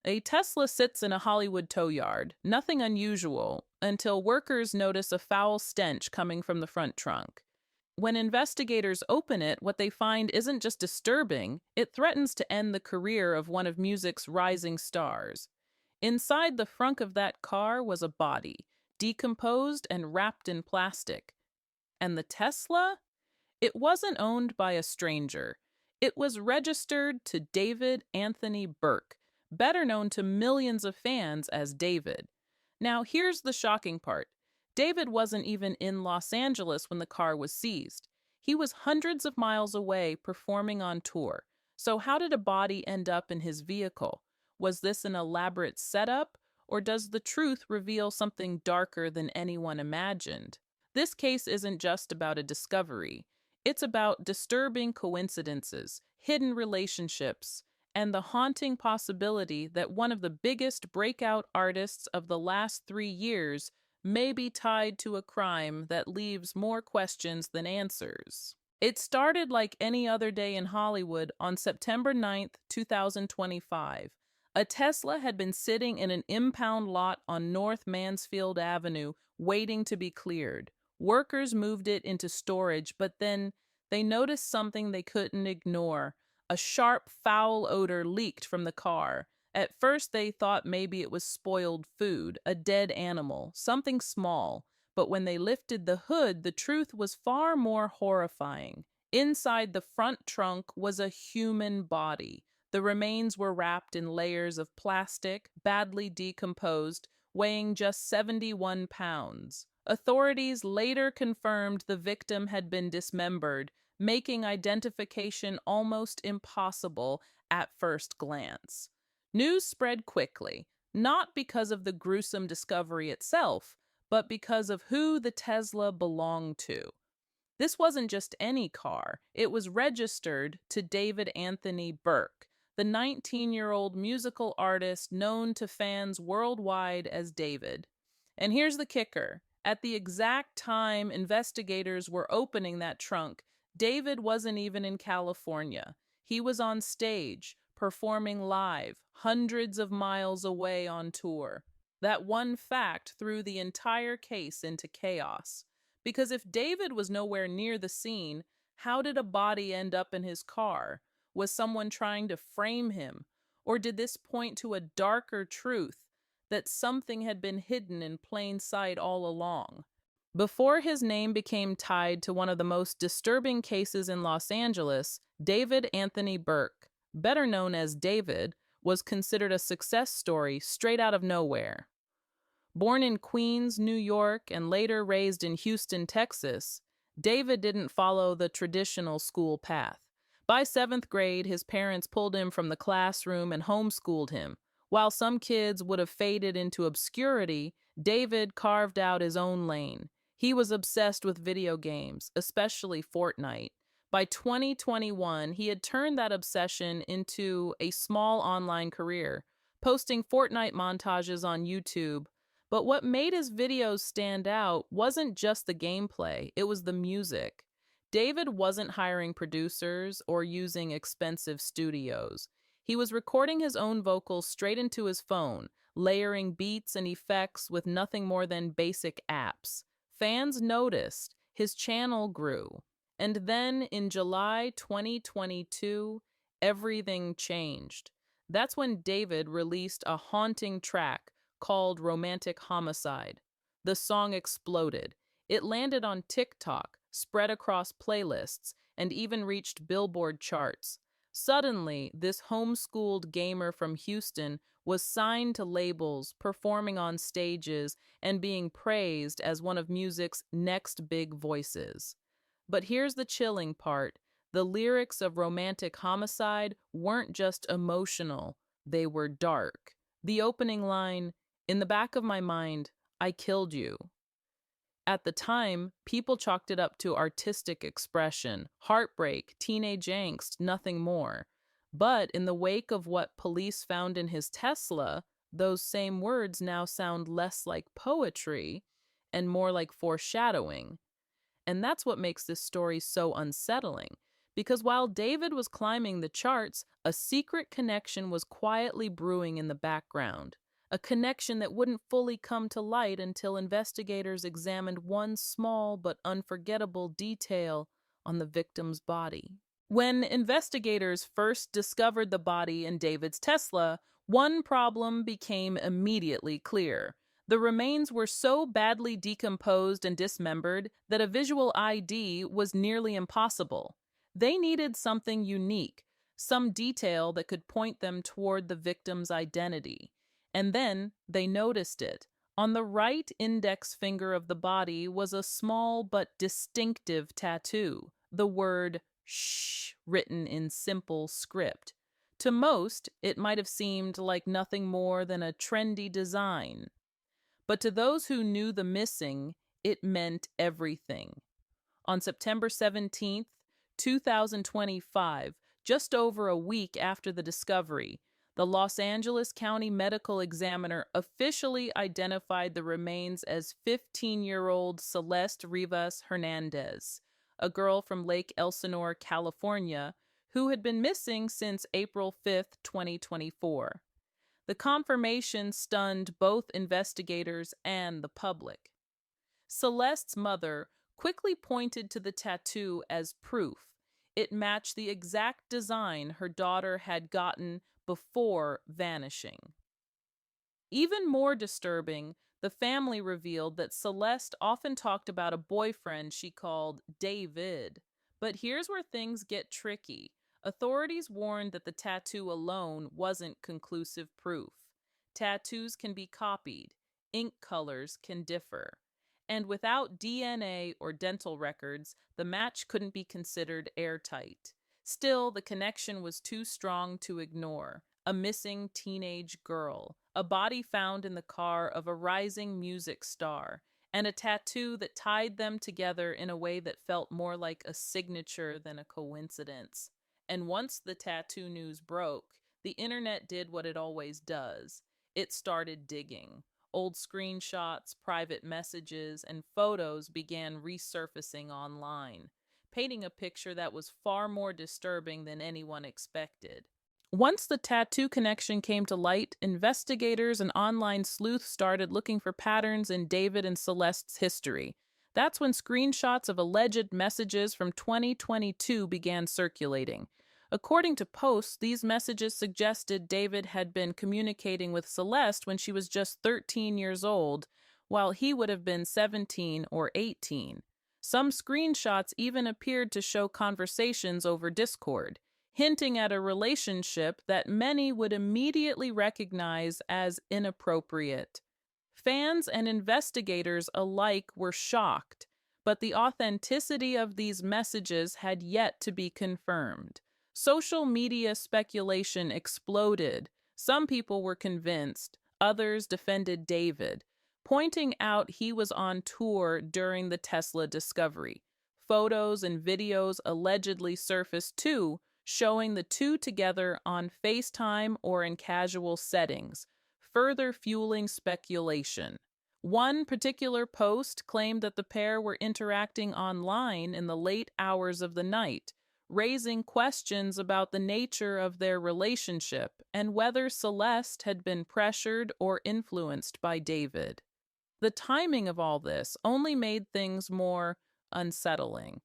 A Tesla sits in a Hollywood tow yard, nothing unusual, until workers notice a foul stench coming from the front trunk. When investigators open it, what they find isn't just disturbing, it threatens to end the career of one of music's rising stars. Inside the frunk of that car was a body, decomposed and wrapped in plastic. And the Tesla? It wasn't owned by a stranger. It was registered to David Anthony Burke, better known to millions of fans as David. Now, here's the shocking part. David wasn't even in Los Angeles when the car was seized. He was hundreds of miles away performing on tour. So how did a body end up in his vehicle? Was this an elaborate setup, or does the truth reveal something darker than anyone imagined? This case isn't just about a discovery. It's about disturbing coincidences, hidden relationships, and the haunting possibility that one of the biggest breakout artists of the last 3 years may be tied to a crime that leaves more questions than answers. It started like any other day in Hollywood on September 9th, 2025. A Tesla had been sitting in an impound lot on North Mansfield Avenue waiting to be cleared. Workers moved it into storage, but then they noticed something they couldn't ignore. A sharp, foul odor leaked from the car. At first, they thought maybe it was spoiled food, a dead animal, something small. But when they lifted the hood, the truth was far more horrifying. Inside the front trunk was a human body. The remains were wrapped in layers of plastic, badly decomposed, weighing just 71 pounds. Authorities later confirmed the victim had been dismembered, making identification almost impossible at first glance. News spread quickly, not because of the gruesome discovery itself, but because of who the Tesla belonged to. This wasn't just any car, it was registered to David Anthony Burke, the 19-year-old musical artist known to fans worldwide as David. And here's the kicker. At the exact time investigators were opening that trunk, David wasn't even in California. He was on stage, performing live, hundreds of miles away on tour. That one fact threw the entire case into chaos. Because if David was nowhere near the scene, how did a body end up in his car? Was someone trying to frame him? Or did this point to a darker truth, that something had been hidden in plain sight all along? Before his name became tied to one of the most disturbing cases in Los Angeles, David Anthony Burke, better known as David, was considered a success story straight out of nowhere. Born in Queens, New York, and later raised in Houston, Texas, David didn't follow the traditional school path. By 7th grade, his parents pulled him from the classroom and homeschooled him. While some kids would have faded into obscurity, David carved out his own lane. He was obsessed with video games, especially Fortnite. By 2021, he had turned that obsession into a small online career, posting Fortnite montages on YouTube. But what made his videos stand out wasn't just the gameplay, it was the music. David wasn't hiring producers or using expensive studios. He was recording his own vocals straight into his phone, layering beats and effects with nothing more than basic apps. Fans noticed, his channel grew. And then in July 2022, everything changed. That's when David released a haunting track called Romantic Homicide. The song exploded. It landed on TikTok, spread across playlists, and even reached Billboard charts. Suddenly, this homeschooled gamer from Houston was signed to labels, performing on stages, and being praised as one of music's next big voices. But here's the chilling part. The lyrics of Romantic Homicide weren't just emotional, they were dark. The opening line, "In the back of my mind, I killed you." At the time, people chalked it up to artistic expression, heartbreak, teenage angst, nothing more. But in the wake of what police found in his Tesla, those same words now sound less like poetry and more like foreshadowing. And that's what makes this story so unsettling, because while David was climbing the charts, a secret connection was quietly brewing in the background. A connection that wouldn't fully come to light until investigators examined one small but unforgettable detail on the victim's body. When investigators first discovered the body in David's Tesla, one problem became immediately clear. The remains were so badly decomposed and dismembered that a visual ID was nearly impossible. They needed something unique, some detail that could point them toward the victim's identity. And then they noticed it. On the right index finger of the body was a small but distinctive tattoo, the word "shh" written in simple script. To most, it might have seemed like nothing more than a trendy design. But to those who knew the missing, it meant everything. On September 17th, 2025, just over a week after the discovery, the Los Angeles County Medical Examiner officially identified the remains as 15-year-old Celeste Rivas Hernandez, a girl from Lake Elsinore, California, who had been missing since April 5th, 2024. The confirmation stunned both investigators and the public. Celeste's mother quickly pointed to the tattoo as proof. It matched the exact design her daughter had gotten before vanishing. Even more disturbing, the family revealed that Celeste often talked about a boyfriend she called David. But here's where things get tricky. Authorities warned that the tattoo alone wasn't conclusive proof. Tattoos can be copied, ink colors can differ, and without DNA or dental records, the match couldn't be considered airtight. Still, the connection was too strong to ignore. A missing teenage girl, a body found in the car of a rising music star, and a tattoo that tied them together in a way that felt more like a signature than a coincidence. And once the tattoo news broke, the internet did what it always does. It started digging. Old screenshots, private messages, and photos began resurfacing online, painting a picture that was far more disturbing than anyone expected. Once the tattoo connection came to light, investigators and online sleuths started looking for patterns in David and Celeste's history. That's when screenshots of alleged messages from 2022 began circulating. According to posts, these messages suggested David had been communicating with Celeste when she was just 13 years old, while he would have been 17 or 18. Some screenshots even appeared to show conversations over Discord, hinting at a relationship that many would immediately recognize as inappropriate. Fans and investigators alike were shocked, but the authenticity of these messages had yet to be confirmed. Social media speculation exploded. Some people were convinced, others defended David, pointing out he was on tour during the Tesla discovery. Photos and videos allegedly surfaced too, showing the two together on FaceTime or in casual settings, further fueling speculation. One particular post claimed that the pair were interacting online in the late hours of the night, raising questions about the nature of their relationship and whether Celeste had been pressured or influenced by David. The timing of all this only made things more unsettling.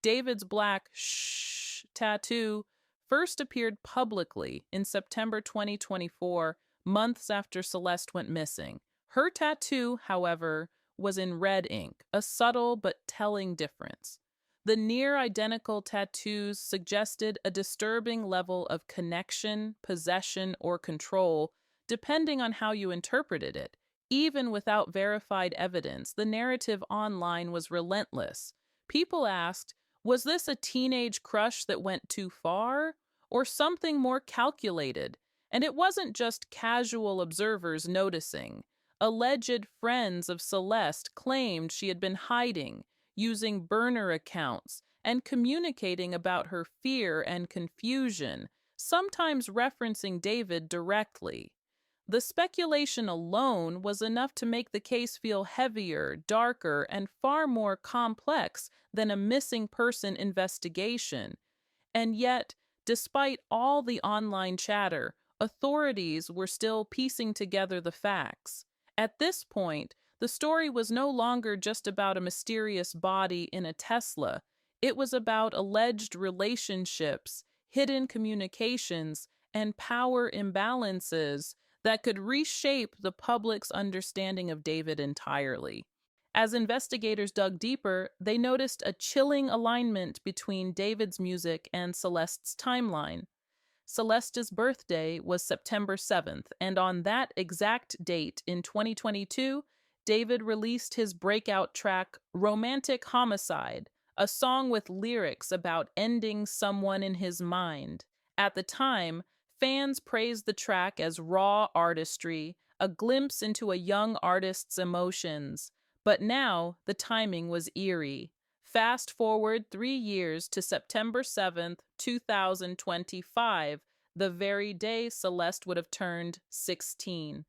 David's black "shh" tattoo first appeared publicly in September 2024, months after Celeste went missing. Her tattoo, however, was in red ink, a subtle but telling difference. The near-identical tattoos suggested a disturbing level of connection, possession, or control, depending on how you interpreted it. Even without verified evidence, the narrative online was relentless. People asked, was this a teenage crush that went too far, or something more calculated? And it wasn't just casual observers noticing. Alleged friends of Celeste claimed she had been hiding, using burner accounts, and communicating about her fear and confusion, sometimes referencing David directly. The speculation alone was enough to make the case feel heavier, darker, and far more complex than a missing person investigation. And yet, despite all the online chatter, authorities were still piecing together the facts. At this point, the story was no longer just about a mysterious body in a Tesla. It was about alleged relationships, hidden communications, and power imbalances that could reshape the public's understanding of David entirely. As investigators dug deeper, they noticed a chilling alignment between David's music and Celeste's timeline. Celeste's birthday was September 7th, and on that exact date in 2022, David released his breakout track, Romantic Homicide, a song with lyrics about ending someone in his mind. At the time, fans praised the track as raw artistry, a glimpse into a young artist's emotions. But now, the timing was eerie. Fast forward 3 years to September 7th, 2025, the very day Celeste would have turned 16.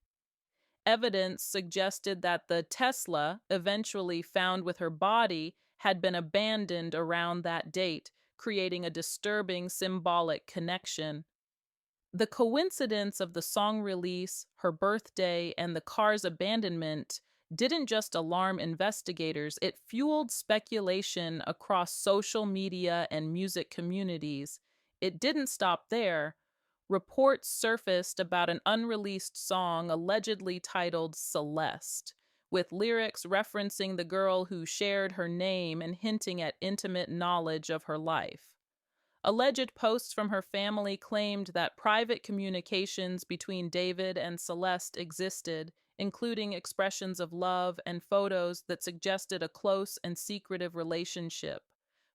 Evidence suggested that the Tesla, eventually found with her body, had been abandoned around that date, creating a disturbing symbolic connection. The coincidence of the song release, her birthday, and the car's abandonment didn't just alarm investigators, it fueled speculation across social media and music communities. It didn't stop there. Reports surfaced about an unreleased song allegedly titled Celeste, with lyrics referencing the girl who shared her name and hinting at intimate knowledge of her life. Alleged posts from her family claimed that private communications between David and Celeste existed, including expressions of love and photos that suggested a close and secretive relationship.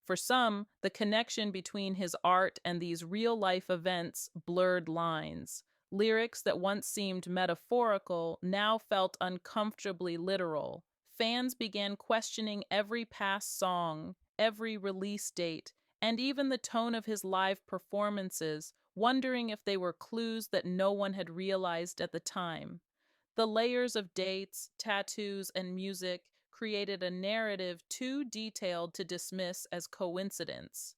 For some, the connection between his art and these real-life events blurred lines. Lyrics that once seemed metaphorical now felt uncomfortably literal. Fans began questioning every past song, every release date, and even the tone of his live performances, wondering if they were clues that no one had realized at the time. The layers of dates, tattoos, and music created a narrative too detailed to dismiss as coincidence.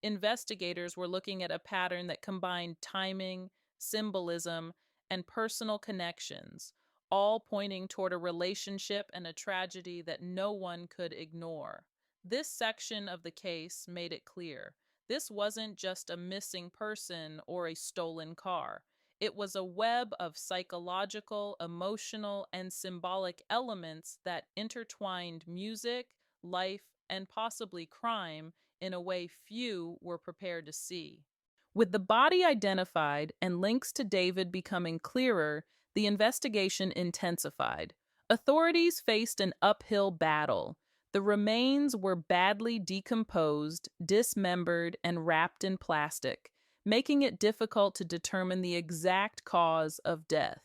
Investigators were looking at a pattern that combined timing, symbolism, and personal connections, all pointing toward a relationship and a tragedy that no one could ignore. This section of the case made it clear. This wasn't just a missing person or a stolen car. It was a web of psychological, emotional, and symbolic elements that intertwined music, life, and possibly crime in a way few were prepared to see. With the body identified and links to David becoming clearer, the investigation intensified. Authorities faced an uphill battle. The remains were badly decomposed, dismembered, and wrapped in plastic, making it difficult to determine the exact cause of death.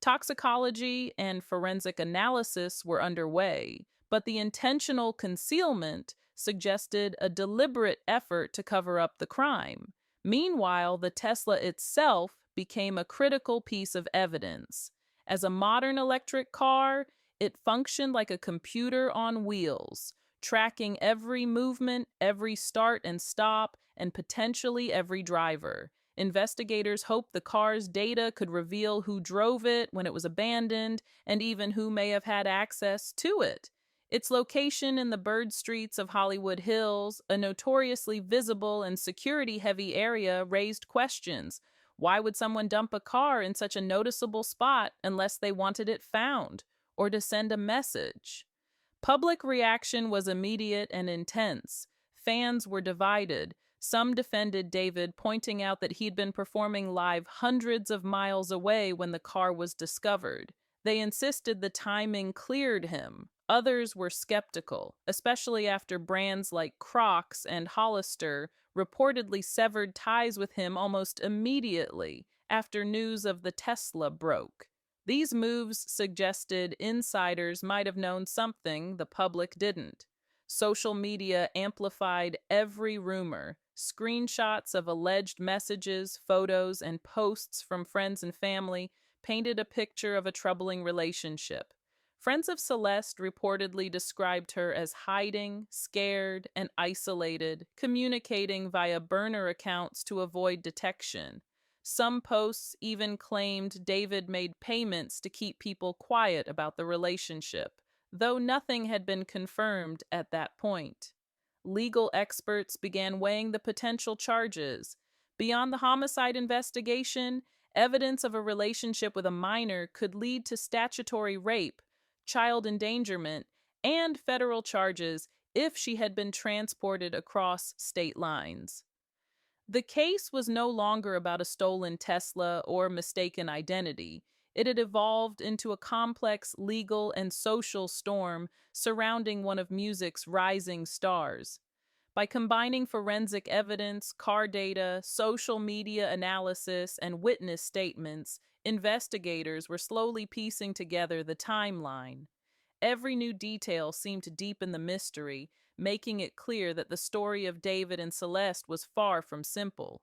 Toxicology and forensic analysis were underway, but the intentional concealment suggested a deliberate effort to cover up the crime. Meanwhile, the Tesla itself became a critical piece of evidence. As a modern electric car, it functioned like a computer on wheels, tracking every movement, every start and stop, and potentially every driver. Investigators hoped the car's data could reveal who drove it when it was abandoned, and even who may have had access to it. Its location in the bird streets of Hollywood Hills, a notoriously visible and security-heavy area, raised questions. Why would someone dump a car in such a noticeable spot unless they wanted it found, or to send a message? Public reaction was immediate and intense. Fans were divided. Some defended David, pointing out that he'd been performing live hundreds of miles away when the car was discovered. They insisted the timing cleared him. Others were skeptical, especially after brands like Crocs and Hollister reportedly severed ties with him almost immediately after news of the Tesla broke. These moves suggested insiders might have known something the public didn't. Social media amplified every rumor. Screenshots of alleged messages, photos, and posts from friends and family painted a picture of a troubling relationship. Friends of Celeste reportedly described her as hiding, scared, and isolated, communicating via burner accounts to avoid detection. Some posts even claimed David made payments to keep people quiet about the relationship, though nothing had been confirmed at that point. Legal experts began weighing the potential charges. Beyond the homicide investigation, evidence of a relationship with a minor could lead to statutory rape, child endangerment, and federal charges if she had been transported across state lines. The case was no longer about a stolen Tesla or mistaken identity. It had evolved into a complex legal and social storm surrounding one of music's rising stars. By combining forensic evidence, car data, social media analysis, and witness statements, investigators were slowly piecing together the timeline. Every new detail seemed to deepen the mystery, making it clear that the story of David and Celeste was far from simple.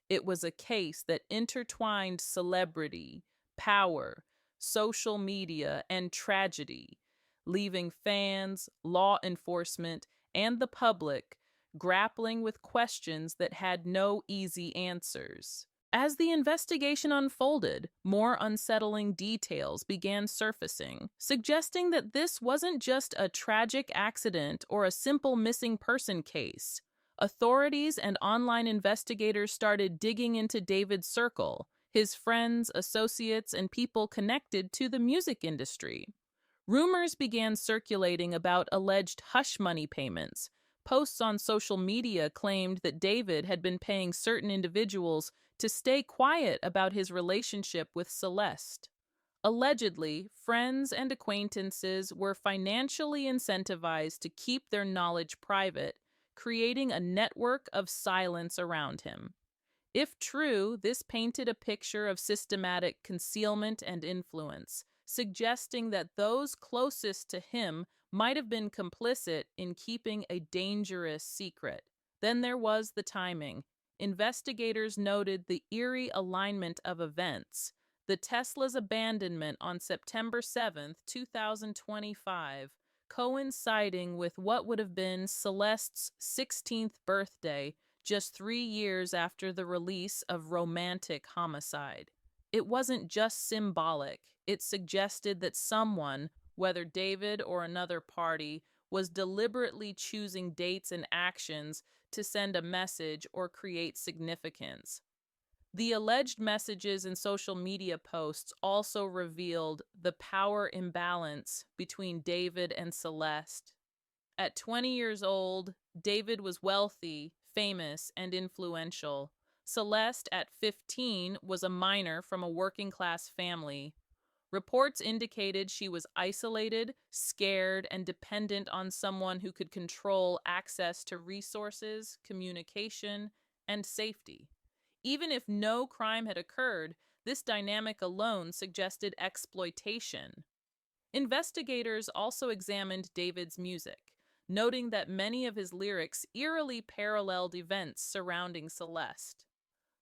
It was a case that intertwined celebrity, power, social media, and tragedy, leaving fans, law enforcement, and the public grappling with questions that had no easy answers. As the investigation unfolded, more unsettling details began surfacing, suggesting that this wasn't just a tragic accident or a simple missing person case. Authorities and online investigators started digging into David's circle, his friends, associates, and people connected to the music industry. Rumors began circulating about alleged hush money payments. Posts on social media claimed that David had been paying certain individuals to stay quiet about his relationship with Celeste. Allegedly, friends and acquaintances were financially incentivized to keep their knowledge private, creating a network of silence around him. If true, this painted a picture of systematic concealment and influence, suggesting that those closest to him might have been complicit in keeping a dangerous secret. Then there was the timing. Investigators noted the eerie alignment of events. The Tesla's abandonment on September 7th, 2025, coinciding with what would have been Celeste's 16th birthday, just 3 years after the release of Romantic Homicide. It wasn't just symbolic. It suggested that someone, whether David or another party, was deliberately choosing dates and actions to send a message or create significance. The alleged messages and social media posts also revealed the power imbalance between David and Celeste. At 20 years old, David was wealthy, famous, and influential. Celeste, at 15, was a minor from a working-class family. Reports indicated she was isolated, scared, and dependent on someone who could control access to resources, communication, and safety. Even if no crime had occurred, this dynamic alone suggested exploitation. Investigators also examined David's music, noting that many of his lyrics eerily paralleled events surrounding Celeste.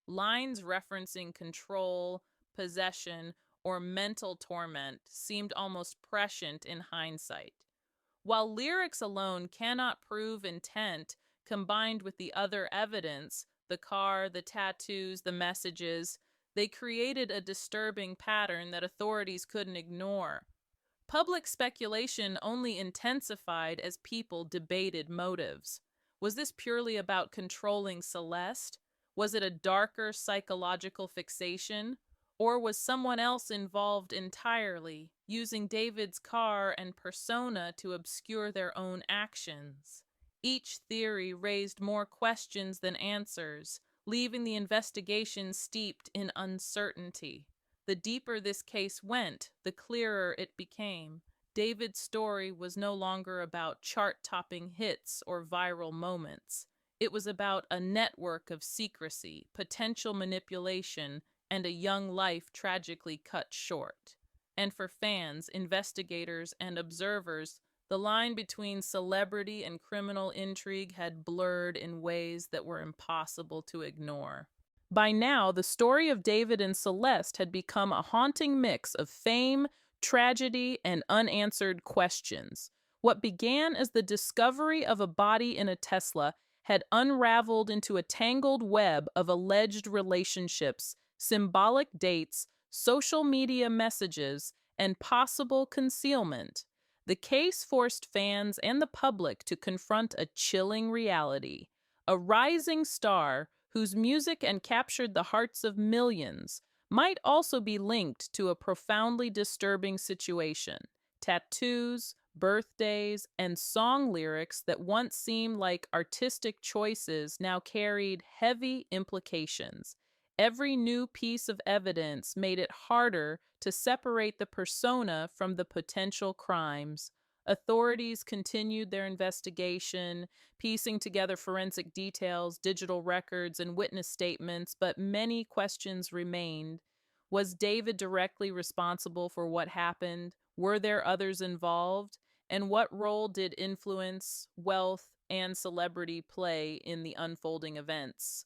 Lines referencing control, possession, or mental torment seemed almost prescient in hindsight. While lyrics alone cannot prove intent, combined with the other evidence, the car, the tattoos, the messages, they created a disturbing pattern that authorities couldn't ignore. Public speculation only intensified as people debated motives. Was this purely about controlling Celeste? Was it a darker psychological fixation? Or was someone else involved entirely, using David's car and persona to obscure their own actions? Each theory raised more questions than answers, leaving the investigation steeped in uncertainty. The deeper this case went, the clearer it became. David's story was no longer about chart-topping hits or viral moments. It was about a network of secrecy, potential manipulation, and a young life tragically cut short. And for fans, investigators, and observers, the line between celebrity and criminal intrigue had blurred in ways that were impossible to ignore. By now, the story of David and Celeste had become a haunting mix of fame, tragedy, and unanswered questions. What began as the discovery of a body in a Tesla had unraveled into a tangled web of alleged relationships, symbolic dates, social media messages, and possible concealment. The case forced fans and the public to confront a chilling reality. A rising star whose music and captured the hearts of millions might also be linked to a profoundly disturbing situation. Tattoos, birthdays, and song lyrics that once seemed like artistic choices now carried heavy implications. Every new piece of evidence made it harder to separate the persona from the potential crimes. Authorities continued their investigation, piecing together forensic details, digital records, and witness statements, but many questions remained. Was David directly responsible for what happened? Were there others involved? And what role did influence, wealth, and celebrity play in the unfolding events?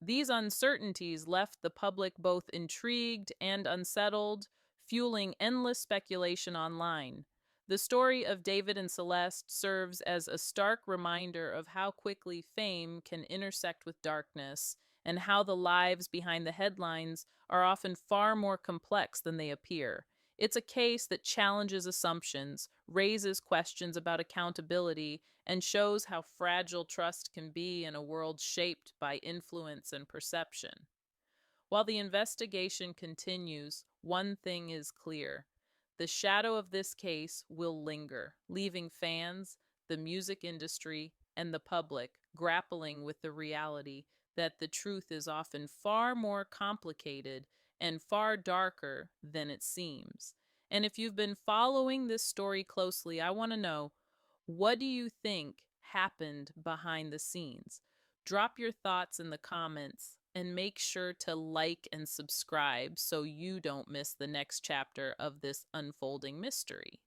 These uncertainties left the public both intrigued and unsettled, fueling endless speculation online. The story of David and Celeste serves as a stark reminder of how quickly fame can intersect with darkness, and how the lives behind the headlines are often far more complex than they appear. It's a case that challenges assumptions, raises questions about accountability, and shows how fragile trust can be in a world shaped by influence and perception. While the investigation continues, one thing is clear. The shadow of this case will linger, leaving fans, the music industry, and the public grappling with the reality that the truth is often far more complicated and far darker than it seems. And if you've been following this story closely, I want to know, what do you think happened behind the scenes? Drop your thoughts in the comments and make sure to like and subscribe so you don't miss the next chapter of this unfolding mystery.